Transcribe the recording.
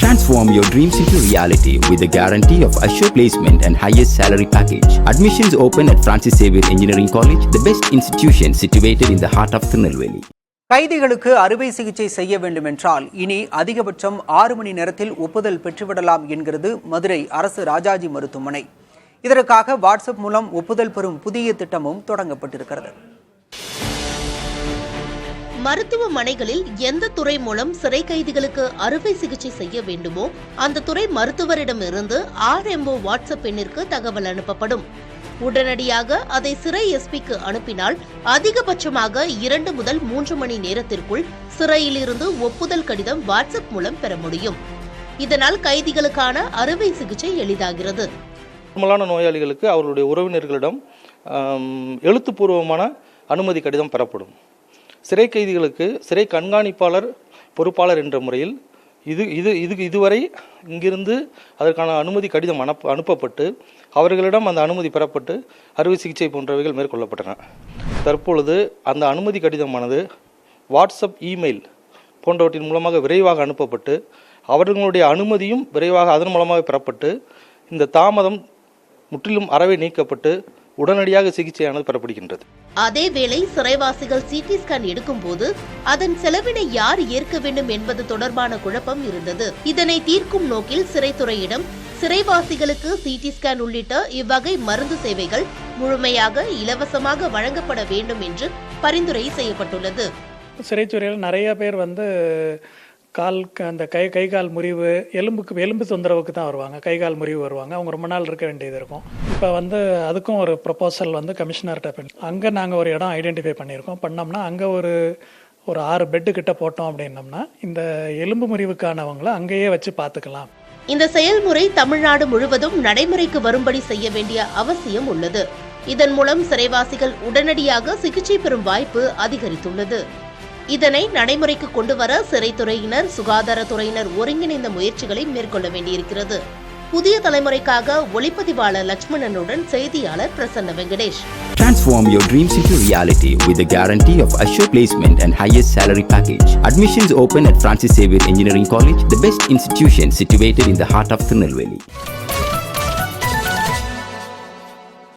Transform your dreams into reality with the guarantee of assured placement and highest salary package. Admissions open at Francis Xavier Engineering College, the best institution situated in the heart of Tirunelveli. கைதிகளுக்கு அறுவை சிகிச்சை செய்ய வேண்டுமென்றால் இனி அதிகபட்சம் 6 மணி நேரத்தில் ஒப்புதல் பெற்றுவிடலாம் என்கிறது மதுரை அரசு ராஜாஜி மருத்துவமனை. இதற்காக வாட்ஸ்அப் மூலம் ஒப்புதல் பெறும் புதிய திட்டமும் தொடங்கப்பட்டிருக்கிறது. மருத்துவமனைகளில் எந்த துறை மூலம் சிறை கைதிகளுக்கு அறுவை சிகிச்சை செய்ய வேண்டுமோ அந்த துறை மருத்துவரிடமிருந்து RMO வாட்ஸ்அப் எண்ணிற்கு தகவல் அனுப்பப்படும். உடனடியாக அதை சிறை எஸ்பிக்கு அனுப்பினால் அதிகபட்சமாக 2 முதல் 3 மணி நேரத்திற்குள் சிறையிலிருந்து ஒப்புதல் கடிதம் வாட்ஸ்அப் மூலம் பெற முடியும். இதனால் கைதிகளுக்கான அறுவை சிகிச்சை எளிதாகிறது. நார்மலான நோயாளிகளுக்கு அவர்களுடைய உறவினர்களிடம் எழுத்துப்பூர்வமான அனுமதி கடிதம் பெறப்படும். சிறை கைதிகளுக்கு சிறை கண்காணிப்பாளர் பொறுப்பாளர் என்ற முறையில் இதுவரை இங்கிருந்து அதற்கான அனுமதி கடிதம் அனுப்பப்பட்டு அவர்களிடம் அந்த அனுமதி பெறப்பட்டு அறுவை சிகிச்சை போன்றவைகள் மேற்கொள்ளப்பட்டன. தற்பொழுது அந்த அனுமதி கடிதமானது வாட்ஸ்அப், இமெயில் போன்றவற்றின் மூலமாக விரைவாக அனுப்பப்பட்டு அவர்களுடைய அனுமதியும் விரைவாக அதன் மூலமாக பெறப்பட்டு இந்த தாமதம் முற்றிலும் அறவே நீக்கப்பட்டு உடனடியாக சிகிச்சையானது பெறப்படுகின்றது. அதேவேளை சிறைவாசிகள் CT ஸ்கேன் எடுக்கும் போது அதன் செலவினை யார் ஏற்க வேண்டும் என்பது தொடர்பான குழப்பம் இருந்தது. இதனை தீர்க்கும் நோக்கில் சிறைத்துறையிடம் சிறைவாசிகளுக்கு CT ஸ்கேன் உள்ளிட்ட இவ்வகை மருந்து சேவைகள் முழுமையாக இலவசமாக வழங்கப்பட வேண்டும் என்று பரிந்துரை செய்யப்பட்டுள்ளது. சிறைத்துறையில் நிறைய பேர் அந்த கை கால் முறிவு, எலும்பு தொந்தரவுக்கு தான் வருவாங்க. கை கால் முறிவு வருவாங்க. அவங்க ரொம்ப நாள் இருக்க வேண்டியது இருக்கும். இப்போ அதுக்கும் ஒரு ப்ரொபோசல் கமிஷனர்கிட்ட பண்ணி அங்கே நாங்கள் ஒரு இடம் ஐடென்டிஃபை பண்ணியிருக்கோம். பண்ணோம்னா அங்கே ஒரு 6 பெட்டு கிட்ட போட்டோம் அப்படின்னம்னா இந்த எலும்பு முறிவுக்கானவங்களை அங்கேயே வச்சு பார்த்துக்கலாம். இந்த செயல்முறை தமிழ்நாடு முழுவதும் நடைமுறைக்கு வரும்படி செய்ய வேண்டிய அவசியம் உள்ளது. இதன் மூலம் சிறைவாசிகள் உடனடியாக சிகிச்சை பெறும் வாய்ப்பு அதிகரித்துள்ளது. இதனை நடைமுறைக்கு கொண்டுவர சிறைத்துறையினர், சுகாதாரத்துறையினர் ஒருங்கிணைந்த முயற்சிகளை மேற்கொள்ள வேண்டியிருக்கிறது. புதிய தலைமுறைக்காக ஒளிப்பதிவாளர் லட்சுமணனுடன் செய்தியாளர் Prasanna Venkatesh. Transform your dreams into reality with the guarantee of assured placement and highest salary package. Admissions open at Francis Xavier Engineering College, the best institution situated in the heart of Tirunelveli.